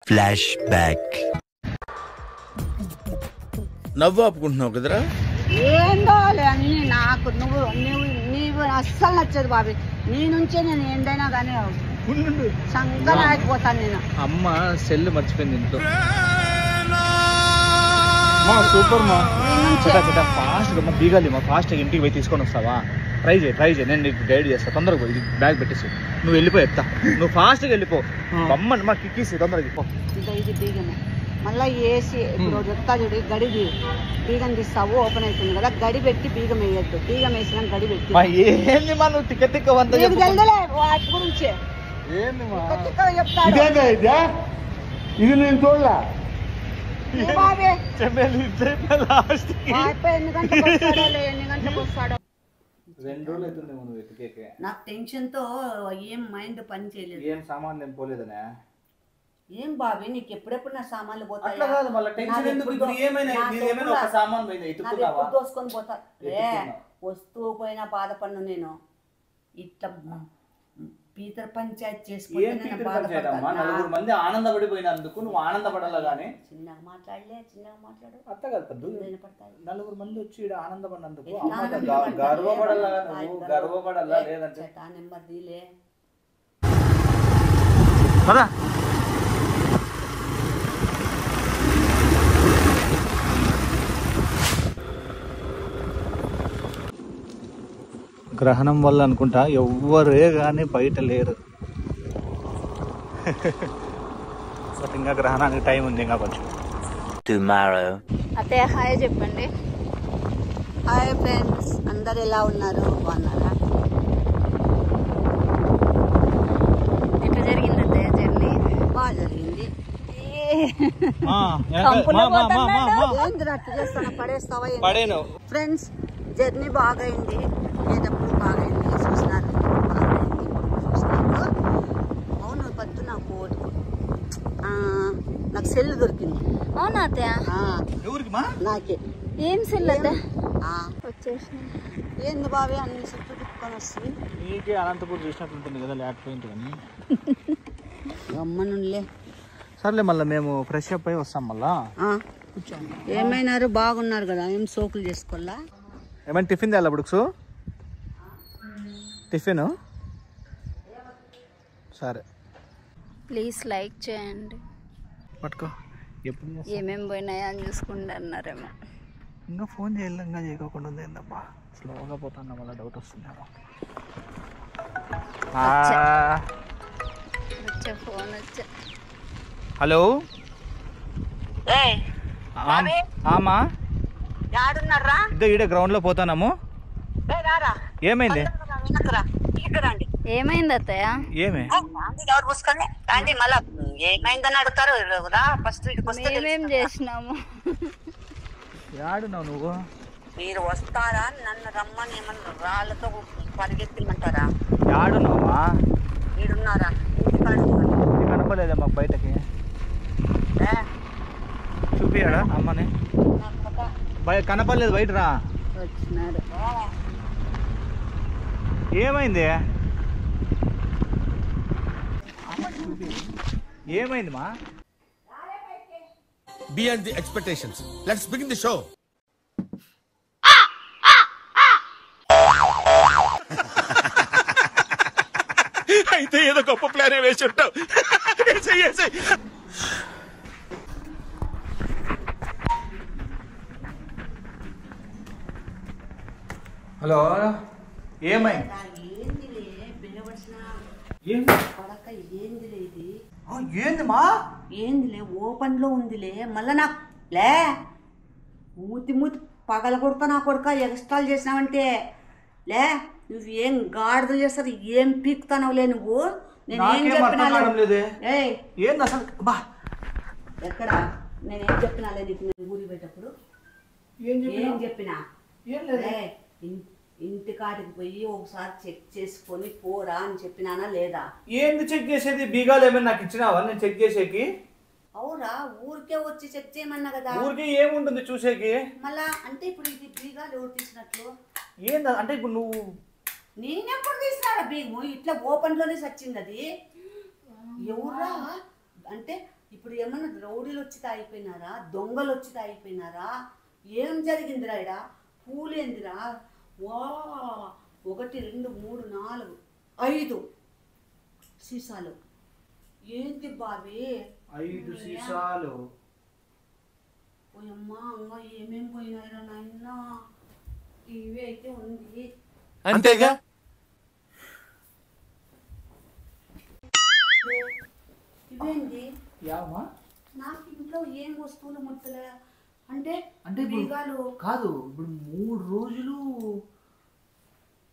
Flash back. నవ్వు ఆపుకుంటున్నావు కదరా? ఏందో అన్ని నాకు నీవు అస్సలు నచ్చదు బాబీ. నీ నుంచే నేను ఏంటైనా కానీ సంగం ఆగిపోతాను నేను. అమ్మ సెల్ మర్చిపోయింది ఇంట్లో. సూపర్ మా ఫాస్ట్ గా బీగాలి మా ఫాస్ట్ గా ఇంటికి పోయి తీసుకొని వస్తావా? ట్రై చేయి నేను నీకు గైడ్ చేస్తా. తొందరగా పోయి బ్యాగ్ పెట్టేసి నువ్వు వెళ్ళిపో. ఎత్తా నువ్వు ఫాస్ట్ గా వెళ్ళిపో. అమ్మని మా కిక్కిసి తొందరగా పో. ఇది బీగమే మళ్ళీ వేసి ఇప్పుడు చెప్తా చూడు. గడి బీగం తీస్తావు ఓపెన్ అవుతుంది కదా. గడి పెట్టి బీగం వేయద్దు. బీగం వేసినా గడి పెట్టి ఏంది మా నువ్వు టికెట్ వాటి గురించి ఇది నేను చూడలే. ఎన్ని గంటలకు వస్తాడో 2 రోజులు అవుతుంది నువ్వు వెతికేకే. నాకు టెన్షన్ తో ఏం మైండ్ పని చేయలేదు. ఏం సామాన్లు ఏం పోలేదనే? ఏం బాబీ నీకు ఎప్పుడెప్పుడు నా సామాన్లు పోతాయి? దోసుకొని పోతా. వస్తువు పోయినా బాధపడను నేను. ఇట్లా పీతర పంచాయతీ చేసుకుంటే నలుగురు మంది ఆనందపడిపోయినందుకు నువ్వు ఆనందపడాలా గానీ చిన్నగా మాట్లాడు. అత్త కదా నలుగురు మంది వచ్చి ఆనందపడినందుకు గర్వపడాలా? నువ్వు గర్వపడాలా లేదంటే నెంబర్ దీలే పదా. గ్రహణం వల్ల అనుకుంటా ఎవ్వరే కానీ బయట లేరు. బట్ ఇంకా గ్రహణానికి టైం ఉంది ఇంకా కొంచెం. అత్తయ్య హాయ్ చెప్పండి. హాయ్ ఫ్రెండ్స్, అందరు ఎలా ఉన్నారు? బాగున్నారా? ఎట్లా జరిగింది అత్తయ్య జర్నీ? బాగా జరిగింది. ఫ్రెండ్స్ జర్నీ బాగా అయింది. ఏదప్పుడు బాగా అయింది. చూసినారు అవును. పద్దు నాకు సెల్ దొరికింది. అవునా అత్తయ్య? నాకే. ఏం సెల్ అత్తయ్య? వచ్చేసి ఏంది బాబీ అన్ని చుట్టూ తిప్పుకొని వస్తుంది. నీకే అనంతపూర్ చూసినట్టుంటుంది కదా లేకపోయింది కానీ. గమ్మనులే. సర్లే మళ్ళీ మేము ఫ్రెష్ అప్ అయి వస్తాం మళ్ళా. ఏమైనారు? బాగున్నారు కదా. ఏం సోకులు చేసుకోవాలా? ఏమైనా టిఫిన్ తేలా బుడుక్సు? టిఫిన్ సరే. ప్లీజ్ లైక్ చేయండి. పట్టుకో. ఎప్పుడు ఏమేమి పోయినాయా అని చూసుకుంటా అన్నారేమో. ఇంకా ఫోన్ చేయాలి. ఇంకా చేయకుండా ఉంది ఏందబ్బా. స్లోగా పోతాను మళ్ళీ డౌట్ వస్తుందేమో. వచ్చా ఫోన్ వచ్చా. హలో ఆమా ఇద్దరు ఈడే గ్రౌండ్ లో పోతాము. ఏమైంది? ఏమైంది అత్తయ్య? ఏమే ఏమైందని అడుగుతారు. మేమేం చేసినాము? ఆడున్నావు నువ్వు? మీరు వస్తారా? నన్ను రమ్మని ఏమన్నా రాళ్ళతో పరిగెత్తిమంటారా? ఆడున్నావా? మీరున్నారా? కనపలేదా మాకు బయటకి? చూపియాడా అమ్మని? కనపడలేదు బయట రా. వచ్చినాడు. ఏమైంది? ఏమైంది మా? Beyond the expectations. Let's begin the show. అయితే ఏదో గొప్ప ప్లాన్ వేసి ఉంటావు. హలో ఏమైంది? ఏంది మా? ఏందిలే ఓపెన్ లో ఉందిలే. మళ్ళా నాకు లే మూతి పగల కొడుతా నా కొడుక. ఎక్స్ట్రాలు చేసినావంటే లే నువ్వు ఏం గాడిదలు చేస్తారు. ఏం పీకుతానవులే నువ్వు. నేనేం చెప్పినా ఎక్కడ నేనేం చెప్పినాలే నీకు? నేను ఊరి పోయేటప్పుడు ఏం చెప్పినా? ఇంటి కాటికి పోయి ఒకసారి చెక్ చేసుకొని పోరా అని చెప్పినానా లేదా? ఏంది చెక్ చేసేది? బీగాలు ఏమైనా నాకు ఇచ్చినావా నేను చెక్ చేసేకి? అవురా ఊరికే వచ్చి చెక్ చేయమన్నా కదా. ఊరికే ఏముంటుంది చూసేకి? మళ్ళా అంటే ఇప్పుడు ఇది బీగాలు ఎవరు తీసినట్లు? ఏంది అంటే ఇప్పుడు నువ్వు? నేనెప్పుడు తీసినారా బీగము? ఇట్లా ఓపెన్ లోనే సచ్చింది అది. ఎవరా అంటే ఇప్పుడు ఏమన్నా రౌడీలు వచ్చి తాగిపోయినారా, దొంగలు వచ్చి తాగిపోయినారా, ఏం జరిగిందిరా ఇడ? పూలు ఏందిరా? వా 1 2 3 4 5 సీసాలు ఏంటి బాబీ? 5 సీసాలు. పోయమ్మా అమ్మ ఏమేం పోయినాయిరా నాయనా. టీవీ అయితే ఉంది. అంతేగా. ఇవేంటి? యామా నాకు ఇంట్లో ఏం వస్తువులు ముట్టలే. అంటే అంటే బీగాలు కాదు, ఇప్పుడు 3 రోజులు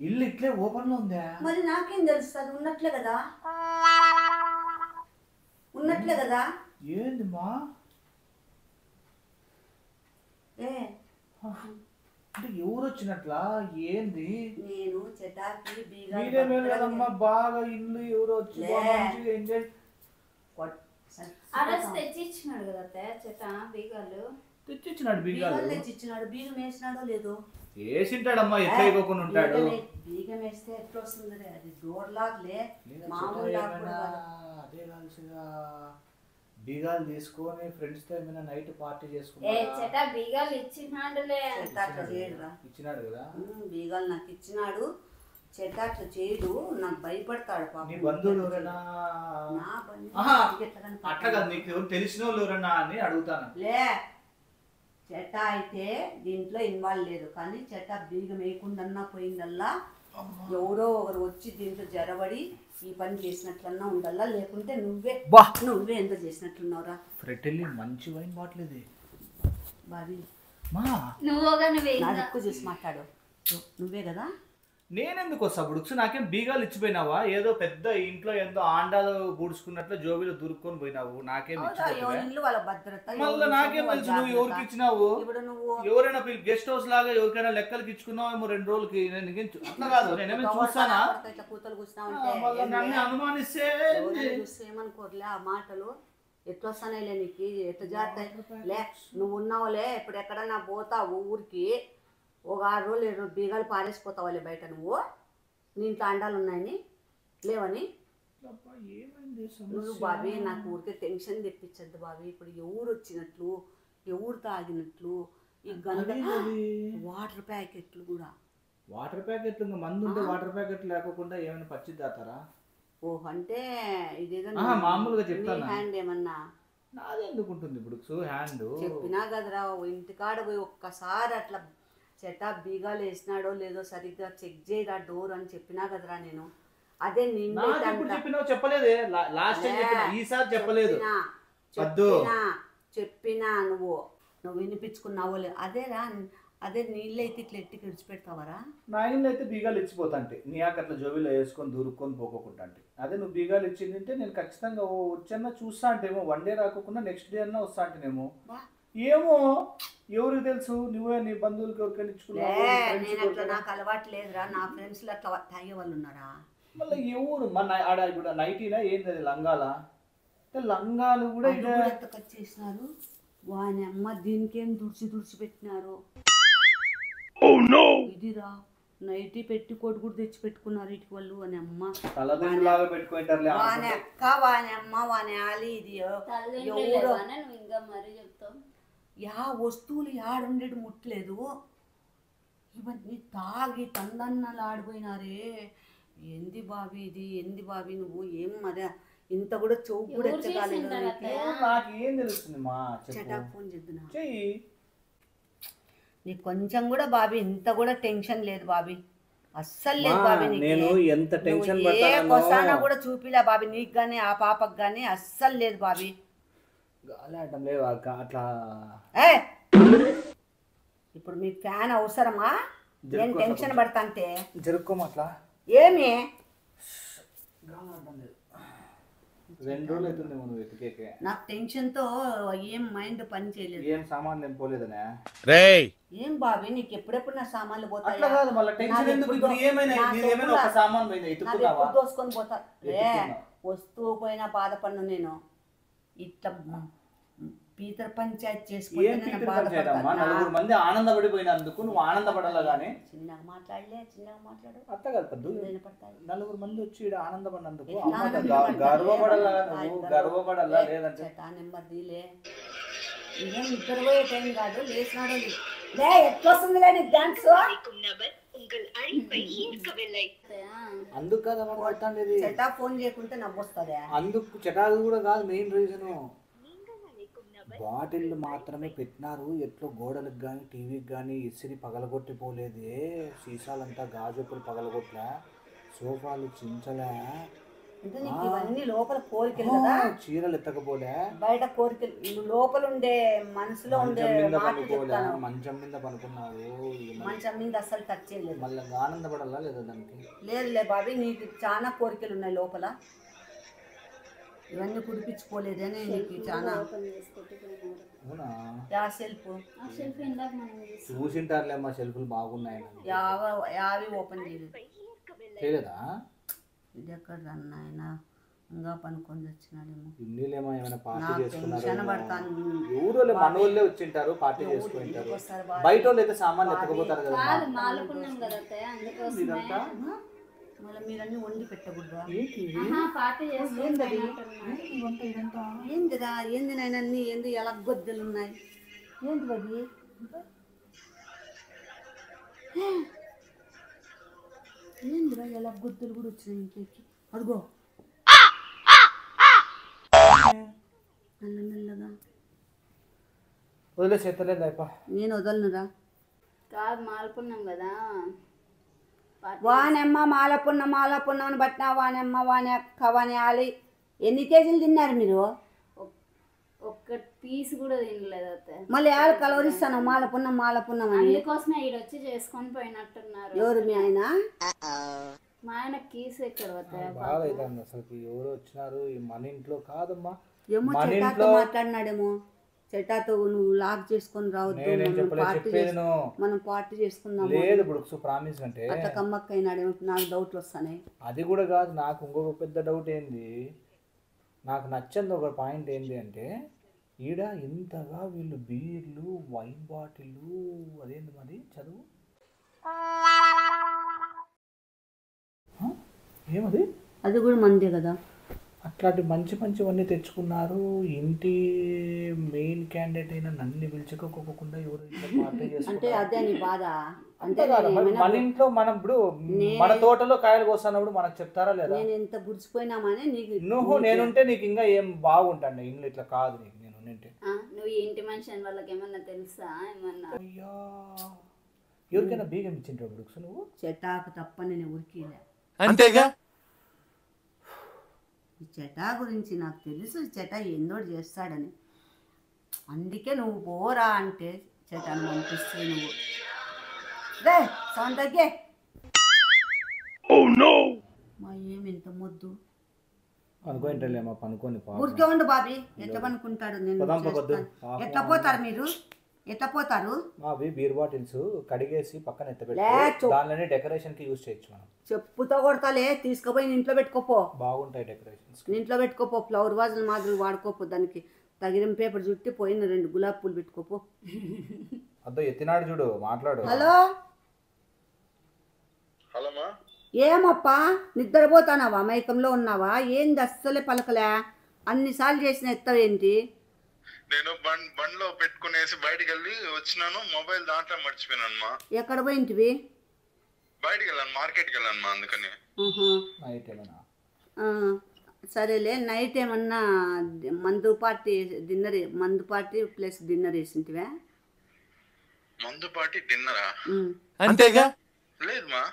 ఇల్లు ఇట్లే ఓపెన్ లో ఉందా? మరి నాకేం తెలుస్తుంది? ఉన్నట్లే కదా, ఉన్నట్లే కదా. ఏంది మా ఏ అంటే ఎవరు వచ్చినట్లా? ఏంది? నేను చెటాకి మీరే మేలు కదమ్మా, బాగా ఇల్లు ఎవరు వచ్చి మంచిగా ఎంజాయ్. తెచ్చి ఇచ్చినాడు కదా చెట్ట బీగాలు. తెచ్చిచ్చినాడు బీగాలు. తెచ్చిచ్చినాడు. బీగం వేసినాడో లేదో? వేసింటాడమ్మా, ఎట్లా ఇవ్వకుండా ఉంటాడు. బీగం వేస్తే ఎట్లా వస్తుంది? అది డోర్ లాక్లే, మామూలు లాక్ కూడా కాదు. అదే కాల్సిగా బీగాలు తీసుకొని ఫ్రెండ్స్ తో ఏమైనా నైట్ పార్టీ చెట్ట బీగాలు ఇచ్చినాడులే. చెట్ట అట్లా చేయడురా. ఇచ్చినాడు కదా. బీగాలు నాకు ఇచ్చినాడు. చెట్ట అట్లా చేయడు, నాకు భయపడతాడు పాపం. నీ బంధువులు ఎవరైనా? నా బంధువులు అట్లా కాదు, నీకు ఎవరు తెలిసిన వాళ్ళు ఎవరన్నా అని అడుగుతాను. లే, చెట్ట అయితే దీంట్లో ఇన్వాల్వ్ లేదు, కానీ చెట్ట బీగం వేయకుండా పోయిందల్లా ఎవరో ఒకరు వచ్చి దీంట్లో జరబడి ఈ పని చేసినట్లన్నా ఉండల్లా, లేకుంటే నువ్వే ఎంత చేసినట్లున్నావురా. ఫ్రెటెల్లి మంచి వైన్ బాటిల్ ఇది బాబీ. నువ్వు నా దిక్కు చూసి మాట్లాడు. నువ్వే కదా. నేనెందుకు వస్తా బుడుక్స్? నాకేం బీగాలు ఇచ్చిపోయినావా? ఏదో పెద్ద ఇంట్లో ఎంతో ఆండాలు బూడ్చుకున్నట్లు జోబీలో దూరుకొని పోయినావు. నాకేం వాళ్ళ భద్రత మళ్ళీ నాకేం తెలుసు నువ్వు ఎవరికి ఇచ్చినావు? ఇప్పుడు నువ్వు ఎవరైనా గెస్ట్ హౌస్ లాగా ఎవరికైనా లెక్కలకి ఇచ్చుకున్నావేమో 2 రోజులకి. అట్లా కాదు, నేనేమో చూస్తానా? కూతలు కూర్చున్నావు నన్ను అనుమానిస్తే ఏమనుకోరులే ఆ మాటలు. ఎట్లా వస్తానే నీకు ఎట్లా జాగ్రత్త లే. నువ్వు ఉన్నావులే, ఇప్పుడు ఎక్కడన్నా పోతావు ఊరికి, ఒక 6 రోజులు 7 రోజులు బీగాలు పారేసిపోతావులే బయట. నువ్వు నీ ఇంట్లో అండాలు ఉన్నాయని లేవని. నువ్వు బాబీ నాకు ఊరికే టెన్షన్ తెప్పించద్దు బాబీ. ఇప్పుడు ఎవరు వచ్చినట్లు, ఎవరు తాగినట్లు, ఈ గంట వాటర్ ప్యాకెట్లు కూడా. వాటర్ ప్యాకెట్లు ఇంకా మందు ఉంటే వాటర్ ప్యాకెట్లు లేకుండా ఏమైనా పచ్చిది దాతారా? ఓహ్, అంటే ఇదేదో మామూలుగా చెప్తాను. హ్యాండ్ ఏమన్నా నాది ఎందుకు ఉంటుంది ఇప్పుడు హ్యాండ్? చెప్పినా కదరా, ఇంటికాడ పోయి ఒక్కసారి అట్లా చెట్ట బీగాలు వేసినాడో లేదో సరిగ్గా చెక్ చేయరా డోర్ అని చెప్పినా కదరా నేను. అదే చెప్పలేదే, లాస్ట్ టైం చెప్పినా, ఈసారి చెప్పలేదు. చెప్పినా నువ్వు వినిపించుకున్నావో లేదు. అదేరా, అదే నీళ్ళైతే ఇట్లా ఎట్టి విడిచిపెడతావరా? నా ఇల్లు అయితే బీగాలు ఇచ్చిపోతా అంటే నీ అట్లా జోబీలో వేసుకొని దూరుకొని పోకోకుండా అంటే. అదే నువ్వు బీగాలు ఇచ్చిందంటే నేను ఖచ్చితంగా వచ్చన్నా చూస్తా అంటేమో, 1 డే రాకుండా నెక్స్ట్ డే అన్నా వస్తా అంటేనేమో. ఏమో ఎవరికి తెలుసు, నువ్వే నీ బంధువులకి ఎవరికైనా ఇచ్చుకున్నావు. నాకు అలవాటు లేదురా, నా ఫ్రెండ్స్ అట్లా తాగే వాళ్ళు ఉన్నారా? మళ్ళీ ఎవరు ఆడ ఇప్పుడు నైటీనా ఏంది అది? లంగాలా? లంగాలు కూడా చేసినారు. వాని అమ్మ దీనికేం దుడిచి పెట్టినారు. ఇదిరా నైటీ పెట్టి కోటి కూడా తెచ్చి పెట్టుకున్నారు ఇటు వాళ్ళు అని అమ్మ. వాని అక్క, వాని అమ్మ, వాని ఆలి. ఇది ఎవరు యా వస్తువులు యాడుండేటి ముట్టలేదు. ఇవన్నీ తాగి తందన్నలు ఆడిపోయినారే. ఏంది బాబీ ఇది? ఏంది బాబీ నువ్వు? ఏం మరే ఇంత కూడా చౌకు కూడా ఎత్తగాలేదు. నాకేం తెలుస్తుంది మా? చెటాక్ ఫోన్ చేద్దునా? నీకు కొంచెం కూడా బాబీ ఇంత కూడా టెన్షన్ లేదు బాబీ, అస్సలు లేదు బాబీ. నేను ఎంత టెన్షన్ ఏ కొసానా కూడా చూపిలే బాబీ, నీకు గానీ ఆ పాపకు గానీ అస్సలు లేదు బాబీ. అట్లా ఇప్పుడు మీ ఫ్యాన్ అవసరమా? నేను టెన్షన్ పడతా అంటే జరుపుకోమట్లా ఏమి 2 రోజులు అవుతుంది నువ్వు వెతికేకే. నాకు టెన్షన్ తో ఏం మైండ్ పని చేయలేదు. ఏం సామాన్లు ఏం పోలేదనే? ఏం బాబీ నీకు ఎప్పుడెప్పుడు నా సామాన్లు పోతాయి? అట్లా కాదు, మళ్ళీ టెన్షన్ ఎందుకు? ఇప్పుడు ఏమైనా ఒక సామాన్ పోయింది ఎత్తుకున్నావా? దోసుకొని పోతా. వస్తువు పోయినా బాధపడను నేను. ఇట్లా పీతర పంచాయతీ ఏం పీతల పంచాయతీ అమ్మా? నలుగురు మంది ఆనందపడిపోయినందుకు నువ్వు ఆనందపడాలా గానీ చిన్నగా మాట్లాడు అత్త కదా పద్దు. వినపడతాయి. నలుగురు మంది వచ్చి ఈడ ఆనందపడినందుకు ఎట్లా అమ్మ ఆనందపడతారు? గర్వపడాలా నువ్వు? గర్వపడాలా లేదంటే చేటా నెమ్మదిలే ఇదేం నిద్ర పోయే టైం కాదు, లేచినాడు లే. ఎట్లా వస్తుందిలే నీకు డాన్స్? అందుకు కదా పడతాండేది. చెట్టా ఫోన్ చేయకుంటే నవ్వొస్తుందా? అందుకు చెటాకు కూడా కాదు మెయిన్ రీజను. బాటిల్ మాత్రమే పెట్టినారు, ఎట్లో గోడలకు కానీ టీవీకి కానీ ఇసిరి పగలగొట్టిపోలేదే. సీసాలంతా గాజుపులు పగలగొట్టలే, సోఫాలు చించలే, అంటే నీకు ఇవన్నీ లోపల కోరికలు కదా, చీరలు ఎత్తకపోలే, బయట కోరికలు లోపల ఉండే మనసులో ఉండే మాట చెప్తాను. మంచం మీద పనుకున్నారు, మంచం మీద అసలు టచ్ చేయలేదు. మళ్ళీ ఆనందపడాలా లేదా దానికి? లేదులే బాబీ, నీకు చాలా కోరికలు ఉన్నాయి లోపల, ఇవన్నీ కుడిపించుకోలేదని నీకు చాలా. అవునా? యా సెల్ఫ్ చూసింటారులే మా సెల్ఫ్లు బాగున్నాయి. యావి ఓపెన్ చేయలేదు. చేయలేదా? ఇది ఎక్కడ అన్న ఇంకా పనుకొని వచ్చినాడేమో. ఇన్నిలేమో ఏమైనా పార్టీ నాకు చేసుకున్నారు? టెన్షన్ పడతాను. ఎవరోళ్ళే మనోళ్ళే వచ్చింటారు, పార్టీ చేసుకుంటారు. బయట వాళ్ళు అయితే సామాన్లు ఎత్తకపోతారు కదా. ఇదంతా మళ్ళీ మీరన్నీ వండి పెట్టకూడదా? పార్టీ ఏందిరా ఏంది నాయన అన్ని ఏంది ఎలా గొద్దెలు ఉన్నాయి? ఏంది అది? ఏందిరా ఎలా గొద్దెలు కూడా వచ్చినాయి ఇంట్లోకి? అడుగో మెల్ల మెల్లగా. వదిలే చేతలేదు. నేను వదలనురా. కాదు మాలుకున్నాం కదా. వానమ్మ మాలపున్న అని పట్టినా వానమ్మ వాని అక్క వాని ఆలి. ఎన్ని కేజీలు తిన్నారు మీరు? ఒక్క పీస్ కూడా తినలేదు అత్తే. మళ్ళీ ఆలు కలవరిస్తాను మాలపున్నం అని. అందుకోసమే ఈడొచ్చి చేసుకొని పోయినట్టున్నారు. ఎవరు మీ ఆయన? మా ఆయన కీస్ ఎక్కడ వస్తాయి? బాగా అవుతుంది అసలు. ఎవరు వచ్చినారు? మన ఇంట్లో కాదమ్మా, ఏమో చెట్టాతో మాట్లాడినాడేమో. చెట్టాతో నువ్వు లాక్ చేసుకొని రావద్దు, మనం పార్టీ చేసుకుందాం. లేదు ఇప్పుడు ప్రామిస్ అంటే అట్లా కమ్మక్క అయినాడేమో. నాకు డౌట్లు వస్తాయి. అది కూడా కాదు, నాకు ఇంకొక పెద్ద డౌట్ ఏంది, నాకు నచ్చంది ఒక పాయింట్ ఏంటి అంటే, ఈడ ఇంతగా వీళ్ళు బీర్లు వైన్ బాటిళ్ళు అదేంటి మరి చదువు ఏమది? అది కూడా మందే కదా. అట్లాంటి మంచి మంచివన్నీ తెచ్చుకున్నారు. ఇంటి మెయిన్ క్యాండిడేట్ అయిన నన్ను పిలుచుకోకుండా ఎవరు పార్టీ అంటే చేసుకుంటారు? అదే నీ బాధ. అంటే మన ఇంట్లో మనం ఇప్పుడు మన తోటలో కాయలు కోస్తున్నప్పుడు మనకు చెప్తారా లేదా? నేను ఎంత గుడిచిపోయినామని నీకు. నువ్వు నేనుంటే నీకు ఇంకా ఏం బాగుంటాను. ఇల్లు ఇట్లా కాదు నీకు. నేను ఉంటే నువ్వు ఇంటి మనిషి అని వాళ్ళకి ఏమన్నా తెలుసా? ఏమన్నా అయ్యా ఎవరికైనా బీగం ఇచ్చింటావు బుక్స్ నువ్వు? చెటాకు తప్ప నేను ఉరికిలే. అంతేగా. ఈ చెటా గురించి నాకు తెలుసు, చెటా ఏందోటి చేస్తాడని. అందుకే నువ్వు పోరా అంటే చెటాను పంపిస్తే నువ్వు రే సౌండ్ తగ్గే. మా ఏమి ఇంత మొద్దు అనుకోంటలేమా పనుకొని ఊరికే ఉండు బాబీ. ఎట్లా పనుకుంటాడు? నేను ఎట్లా పోతారు మీరు? ఎట్లా పోతారు? మావి బీర్ బాటిల్స్ కడిగేసి పక్కన ఎత్తపెట్టి దానిలోనే డెకరేషన్ కి యూజ్ చేయొచ్చు మనం. చెప్పుతో కొడతాలే, తీసుకుపోయి ఇంట్లో పెట్టుకోపో. బాగుంటాయి డెకరేషన్స్. ఇంట్లో పెట్టుకోపో, ఫ్లవర్ వాజుల మాదిరి వాడుకోపో. దానికి తగిన పేపర్ చుట్టి పోయిన 2 గులాబీ పూలు పెట్టుకోపో. అద్దో ఎత్తినాడు చూడు, మాట్లాడు. హలో ఏమప్పా నిద్రపోతానావా? మైకంలో ఉన్నావా? ఏంది అస్సలే పలకలే? అన్నిసార్లు చేసిన ఎత్తవేంటి? నేను బండ్లో పెట్టుకునేసి బయటికి వెళ్ళి వచ్చినాను. మొబైల్ దాంట్లో మర్చిపోయినా. ఎక్కడ పోయింటివి? బయటికి వెళ్ళాను, మార్కెట్కి వెళ్ళాను. అందుకని సరేలే. నైట్ ఏమన్నా మందు పార్టీ ప్లస్ డిన్నర్ వేసింటివా? మందు పార్టీ డిన్నరా? అంతేగా. లేదు మా.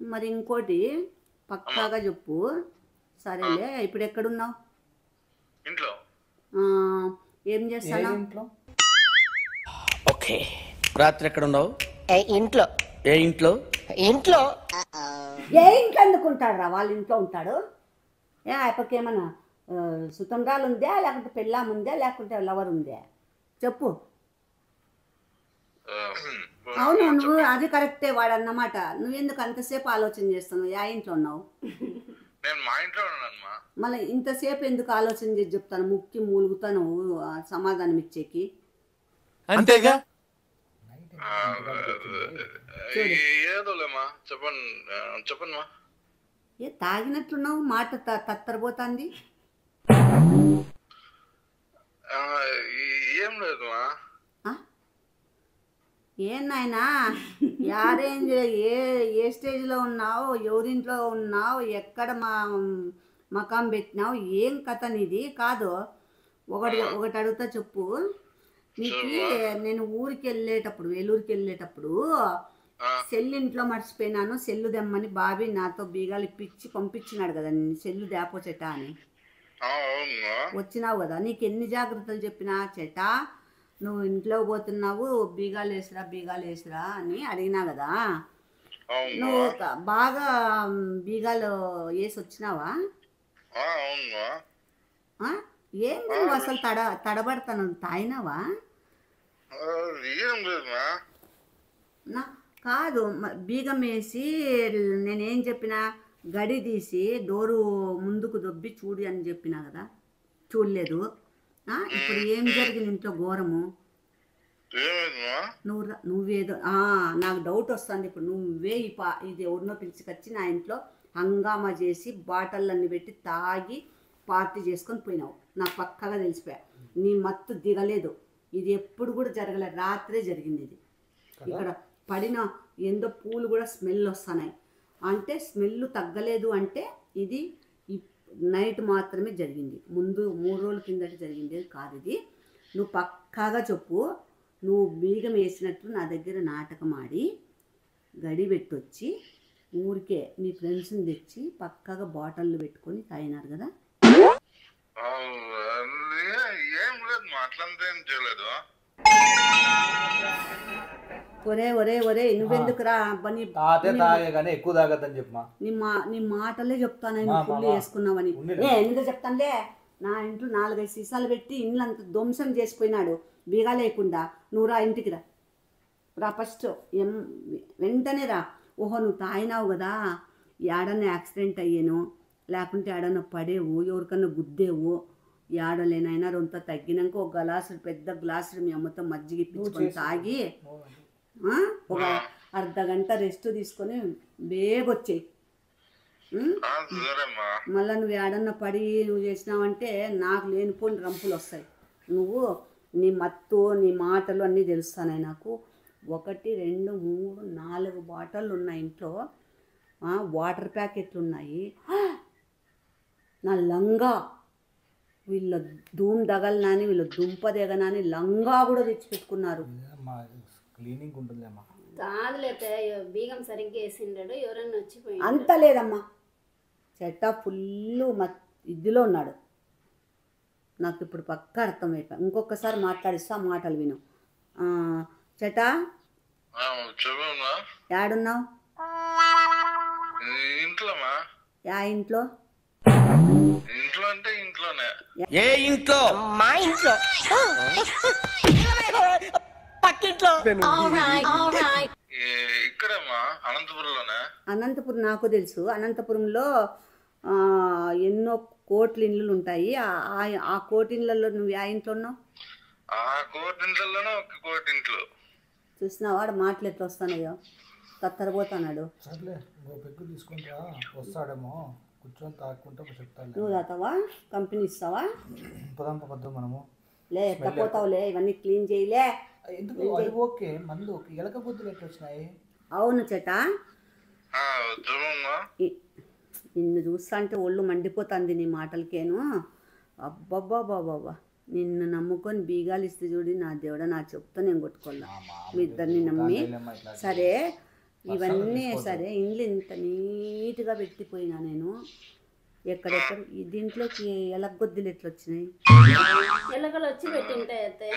మరి ఇంకోటి పక్కాగా చెప్పు. సరేలే, ఇప్పుడు ఎక్కడున్నావు? ఇంట్లో. ఏం చేస్తాను? ఓకే. రాత్రి ఎక్కడ ఉన్నావు? ఇంట్లో. ఏ ఇంట్లో? ఇంట్లో. ఏ ఇంట్లో ఎందుకుంటాడు రా? వాళ్ళ ఇంట్లో ఉంటాడు. ఆయనకేమన్నా సుతంరాలు ఉందా, లేకుంటే పెళ్ళాం ఉందా, లేకుంటే లవర్ ఉందా? చెప్పు. అవును, నువ్వు అది కరెక్టే వాడన్నమాట. నువ్వెందుకు అంతసేపు ఆలోచన చేస్తున్నావు? యా ఇంట్లో ఉన్నావు? నేను మా ఇంట్లో ఉన్నానమ్మా. మళ్ళీ ఇంతసేపు ఎందుకు ఆలోచన చేసి చెప్తాను, ముక్కి మూలుగుతాను సమాధానం ఇచ్చేకి. అంతేగా. ఏదోలేమా చెప్పండి. ఏ తాగినట్లున్నావు, మాట తత్తరపోతుంది. ఏం లేదు మా. ఏం నాయనా యారేంజ్ ఏ స్టేజ్లో ఉన్నావు, ఎవరింట్లో ఉన్నావు, ఎక్కడ మకాం పెట్టినావు, ఏం కథ నీది? కాదు ఒకటి అడుగుతా చెప్పు. నీకు నేను ఊరికి వెళ్ళేటప్పుడు, వేలూరుకి వెళ్ళేటప్పుడు సెల్ ఇంట్లో మర్చిపోయినాను, సెల్లు దెమ్మని బాబీ నాతో బీగాలు ఇప్పించి పంపించినాడు కదా, సెల్లు దేపో చెట అని. వచ్చినావు కదా, నీకు ఎన్ని జాగ్రత్తలు చెప్పినా చెట, నువ్వు ఇంట్లో పోతున్నావు, బీగాలు వేసిరా అని అడిగినా కదా. నువ్వు బాగా బీగాలు వేసి వచ్చినావా? ఏంది నువ్వు అసలు తడబడతాను, తాయినావా? కాదు, బీగం వేసి నేనేం చెప్పినా, గడి తీసి డోరు ముందుకు దొబ్బి చూడు అని చెప్పినా కదా, చూడలేదు. ఇప్పుడు ఏం జరిగింది ఇంట్లో ఘోరము? నువ్వేదో నాకు డౌట్ వస్తుంది ఇప్పుడు. నువ్వే ఇది ఎవరినో పిలిచికొచ్చి నా ఇంట్లో హంగామా చేసి బాటళ్ళన్నీ పెట్టి తాగి పార్టీ చేసుకొని పోయినావు. నాకు పక్కగా తెలిసిపోయా. నీ మత్తు దిగలేదు, ఇది ఎప్పుడు కూడా జరగలేదు, రాత్రే జరిగింది ఇది. ఇక్కడ పడిన ఎందో పూలు కూడా స్మెల్ వస్తున్నాయి అంటే, స్మెల్ తగ్గలేదు అంటే ఇది నైట్ మాత్రమే జరిగింది, ముందు 3 రోజుల కిందట జరిగింది కాదు ఇది. నువ్వు పక్కాగా చెప్పు. నువ్వు బీగం వేసినట్టు నా దగ్గర నాటకం ఆడి గడి పెట్టొచ్చి ఊరికే మీ ఫ్రెండ్స్ని తెచ్చి పక్కాగా బాటిళ్ళు పెట్టుకొని తాగినారు కదా. ఒరే నువ్వెందుకురా ఎక్కువ తాగద్దని చెప్పమా. నీ మాటలే చెప్తాను, ఫుల్ వేసుకున్నావని. ఎందుకు చెప్తానులే, నా ఇంట్లో 4-5 సీసాలు పెట్టి ఇండ్లు అంత ధ్వంసం చేసిపోయినాడు బీగా లేకుండా. నువ్వు రా, ఇంటికి రా ఫస్ట్, వెంటనే రా. ఓహో నువ్వు తాగినావు కదా, ఏడన్నా యాక్సిడెంట్ అయ్యాను, లేకుంటే ఏడన్నా పడేవు, ఎవరికన్నా గుద్దేవు, ఏడలేనైనా రొంత తగ్గినాక ఒక గ్లాసు, పెద్ద గ్లాసు మీ అమ్మతో మజ్జిగ ఇప్పించుకొని తాగి ఒక అర్ధగంట రెస్ట్ తీసుకొని బేగొచ్చేయి. మళ్ళీ నువ్వు ఏడన్నా పడి నువ్వు చేసినావంటే నాకు లేనిపోని రంపులు వస్తాయి. నువ్వు నీ మత్తు, నీ మాటలు అన్నీ తెలుస్తాయి నాకు. 1, 2, 3, 4 బాటిళ్ళు ఉన్నాయి ఇంట్లో, వాటర్ ప్యాకెట్లు ఉన్నాయి. నా లంగా వీళ్ళ ధూమ్ దగలనాని, వీళ్ళ దుంప దిగనాని లంగా కూడా తెచ్చిపెట్టుకున్నారు. క్లీనింగ్ ఉంటుందమ్మా. కాదులేతే బీగం సరిగ్గా వేసిండాడు, ఎవరన్నా వచ్చిపోయి. అంత లేదమ్మా, చెట్ట ఫుల్ ఇదిలో ఉన్నాడు. నాకు ఇప్పుడు పక్కా అర్థమైపోయి. ఇంకొకసారి మాట్లాడిస్తా, మాటలు విను. చెట యాడున్నావు? యా ఇంట్లో? ఏ ఇంట్లో? మా ఇంట్లో, పక్కింట్లో. అనంతపురం నాకు తెలుసు. అనంతపురంలో ఎన్నో కోట్ల ఇండ్లు ఉంటాయి. ఆ కోటిండ్లలో నువ్వు ఆ ఇంట్లో ఉన్నావు? చూసినా వాడు మాటలు ఎట్లా వస్తున్నాయో, తత్తరపోతున్నాడు. వస్తాడేమో, కూర్చొని తాకుంటా చెప్తాను. నువ్వు తాతావా? కంపెనీ ఇస్తావా? మనము లే ఎట్లా పోతావులే, ఇవన్నీ క్లీన్ చేయలే. ఓకే మందు ఎలక బుద్ధులు ఎట్లా వచ్చినాయి? అవును చెట, నిన్ను చూస్తా అంటే ఒళ్ళు మండిపోతుంది నీ మాటలకేను. అబ్బబ్బా బాబా, నిన్ను నమ్ముకొని బీగాలు ఇస్తే చూడి నా దేవుడా, నా చెప్తా నేను కొట్టుకోవాలా మీ ఇద్దరిని నమ్మి. సరే ఇవన్నీ సరే, ఇండ్లు ఇంత నీట్గా పెట్టిపోయినా నేను, ఎక్కడెక్కడ దీంట్లోకి ఎలగొద్దులు ఎట్లా వచ్చినాయి? ఎలకలు వచ్చి పెట్టింటాయి.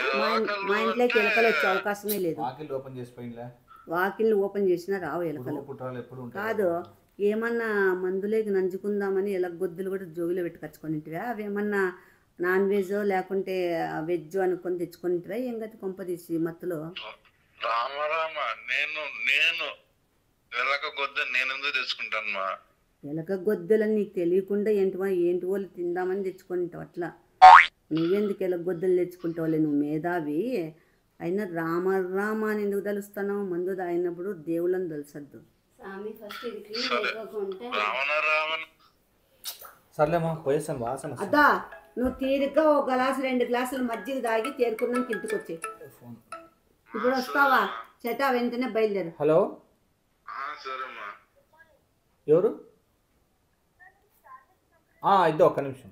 మా ఇంట్లోకి ఎలకలు వచ్చే అవకాశమే లేదు. వాకిళ్ళు ఓపెన్ చేసినా రావు ఎలకలు. కాదు, ఏమన్నా మందులేకి నంచుకుందామని ఎలగొద్దులు కూడా జోగిలో పెట్టుకొచ్చుకొనింటివా? అవేమన్నా నాన్ వెజ్ లేకుంటే వెజ్ అనుకొని తెచ్చుకొనింటివా? ఏం గతి కొంప తీసి మత్తులో? రామ నేను ఎలక గొద్ద నేను ఎందుకు తెచ్చుకుంటాను? ఎలక గొద్దలని నీకు తెలియకుండా ఏంటి వాళ్ళు తిందామని తెచ్చుకుంటావు అట్లా. నువ్వెందుకు ఎలక గొద్దలు తెచ్చుకుంటావులే, నువ్వు మేధావి అయినా రామ రామ అని ఎందుకు తలుస్తున్నావు? మందు తాగినప్పుడు దేవుళ్ళని తలుసద్దు. స్వామి ఫస్ట్ ఇది క్లీన్ చేయకుంటే సర్లేమ్మా పోయేస్తాను వాసన. అదా నువ్వు తీరిగ్గా 1 గ్లాసు 2 గ్లాసులు మజ్జిగ తాగి తేరుకున్నాక ఇంటికి వచ్చి ఇప్పుడు వస్తావా? చేట వెంటనే బయలుదేరు. హలో సరేమ్మా. ఎవరు? ఇద్దో ఒక్క నిమిషం.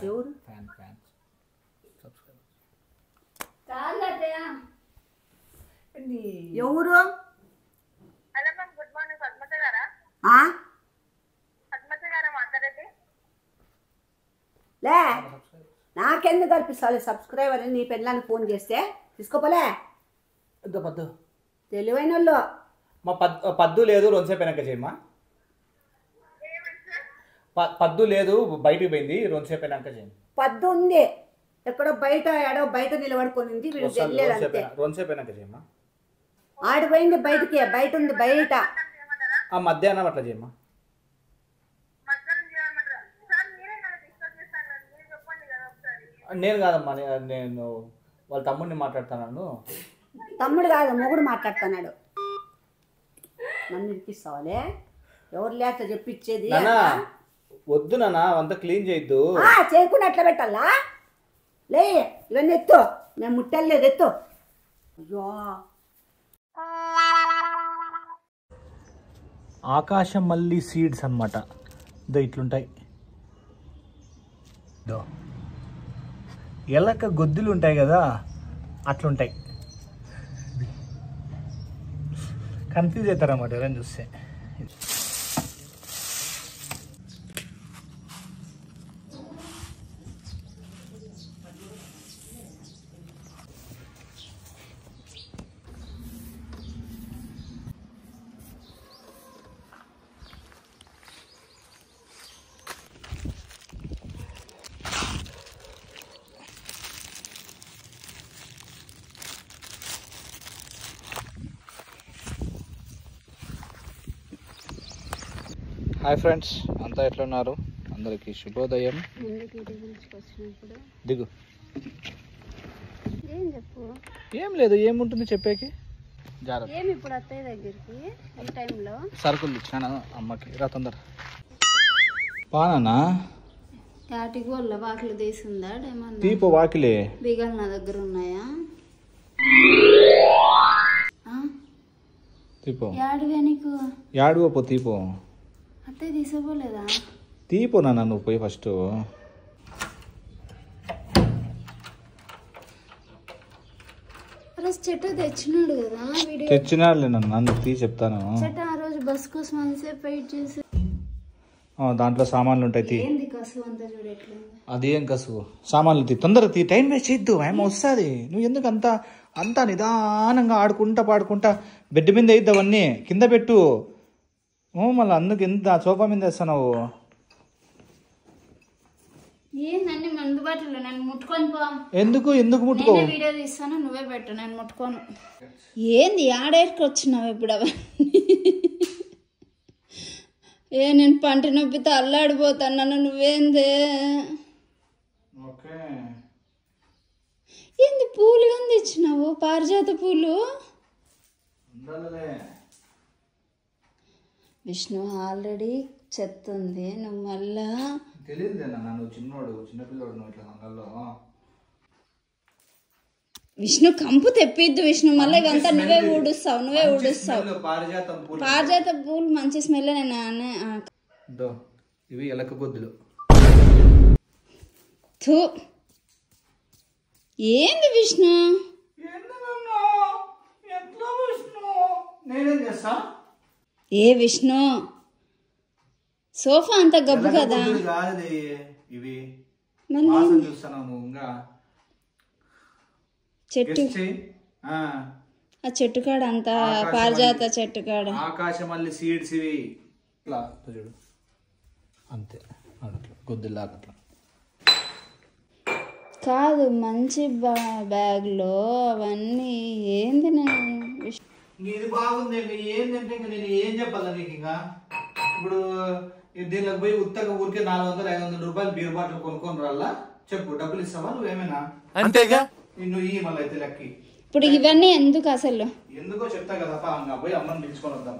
ఎవరు? ఎవరు? లే నాకెందుకు కల్పిస్తావు సబ్స్క్రైబర్ అని? నీ పెళ్ళానికి ఫోన్ చేస్తే తీసుకోపోలే. పద్దు తెలివైన వాళ్ళు. మా పద్దు లేదు, రొంసేపు వెనక చేయమ్మా. పద్దు లేదు, బయటికి పోయింది, రొంసేపు వెనక చేయండి. పద్దు ఉంది ఎక్కడో బయట నిలబడుకొని వీడు తెలియలేదు అంతే. రొంసేపు వెనక చేయమ్మా. ఆడిపోయింది బయటికి, బయట ఉంది బయట. మధ్యాహ్నం అట్లా చేయమ్మా. నేను కాదమ్మా, నేను వాళ్ళ తమ్ముడిని మాట్లాడుతున్నాను. తమ్ముడు కాదు, మొగుడు మాట్లాడుతున్నాడు. నన్ను ఇరికిస్తావాలే? ఎవరు లేక చెప్పిచ్చేది? వద్దు నాన్న, అంతా క్లీన్ చేయొద్దు. చేయకుండా అట్లా పెట్టాలా? లే ఇవన్నీ ఎత్తు, మేము ముట్టలేదు, ఎత్తు. అయ్యో ఆకాశం మళ్ళీ సీడ్స్ అన్నమాట. ఇట్లుంటాయి. ఎలక గొద్దులు ఉంటాయి కదా, అట్లుంటాయి. కన్ఫ్యూజ్ అవుతారన్నమాట ఎవరైనా చూస్తే. హాయ్ ఫ్రెండ్స్, అంతా ఎట్లున్నారు? అందరికీ శుభోదయం. దిగు. ఏం చెప్పు? ఏం లేదు, ఏముంటుంది చెప్పేకి. జాగ్రత్త. ఏమి ఇప్పుడు అత్తయ్య దగ్గరికి ఈ టైంలో సరుకులు ఇచ్చాను అమ్మకి. రా తొందర. పానా యాటికి వాళ్ళ వాకిలు తీసిందా? తీపో వాకిలే. బీగాలు నా దగ్గర ఉన్నాయా? తీపో. యాడివే నీకు? యాడుగో పో, తీపో. అత్తయ్య తీసుకోలేదా? తీపో నాన్న, నువ్వు పోయి ఫస్ట్. చెట్టు తెచ్చినాడు కదా, తెచ్చినాడులే నన్ను తీ చెప్తాను. చెట్టు ఆ రోజు బస్ కోసం అంతసేపు వెయిట్ చేసి దాంట్లో సామాన్లు ఉంటాయి. తీ. ఏంది కసువు అంతా చూడట్లేదు. అదేం కసువు? సామాన్లు తీ, తొందర తీ, టైం వేస్ట్ చేయొద్దు. ఏమో వస్తుంది. నువ్వు ఎందుకు అంతా నిదానంగా ఆడుకుంటా పాడుకుంటా బెడ్ మీద వేయద్దు, అవన్నీ కింద పెట్టు. మళ్ళీ అందుకు ఎంత సోఫా మీద వేస్తున్నావు? ఏందండి అందుబాటులో? నేను ముట్టుకొని పో. ఎందుకు ముట్టుకో? వీడియో తీస్తాను, నువ్వే పెట్టు, నేను ముట్టుకోను. ఏంది ఆడేరికి వచ్చినావు ఇప్పుడు? నేను పంట నొప్పితో అల్లాడిపోతాను. నువ్వేంది? ఏంది పూలు కానీ తెచ్చినావు? పారిజాత పూలు. విష్ణు ఆల్రెడీ చెత్త ఉంది, నువ్వు మళ్ళా తెలియదు నన్ను. చిన్నపిల్లడు నువ్వు ఇట్లా నంగల్లో. విష్ణు కంపు తెప్పిద్దు విష్ణు, మళ్ళీ ఇవంతా నువ్వే ఊడుస్తావు. పారిజాత పూలు మంచి స్మెల్. నేను ఇవి ఎలక గొద్దులు. ఏంది విష్ణు? ఏ విష్ణు, సోఫా అంతా గబ్బు కదా. చెట్టు ఆ చెట్టు కాడ అంతా పారిజాత చెట్టు కాడ ఆకాశమల్లి సీడ్స్ ఇవి. ఇట్లా చూడు, అంతే గొద్దులాగా. అట్లా కాదు, మంచి బ్యాగ్లో అవన్నీ ఏంది? ఇది బాగుంది. ఏంటంటే ఇంకా నేను ఏం చెప్పాలా నీకు? ఇంకా ఇప్పుడు దీనిలోకి పోయి ఉత్తగా ఊరికే 400-500 రూపాయలు బీర్ బాటిల్ కొనుక్కొని రాలా? చెప్పు, డబ్బులు ఇస్తావా నువ్వేమైనా? అంతేగా. నువ్వు ఈ మళ్ళీ అయితే లెక్కి. ఇప్పుడు ఇవన్నీ ఎందుకు అసలు? ఎందుకో చెప్తా కదా, పోయి అమ్మని పిలుచుకొని వద్దాం.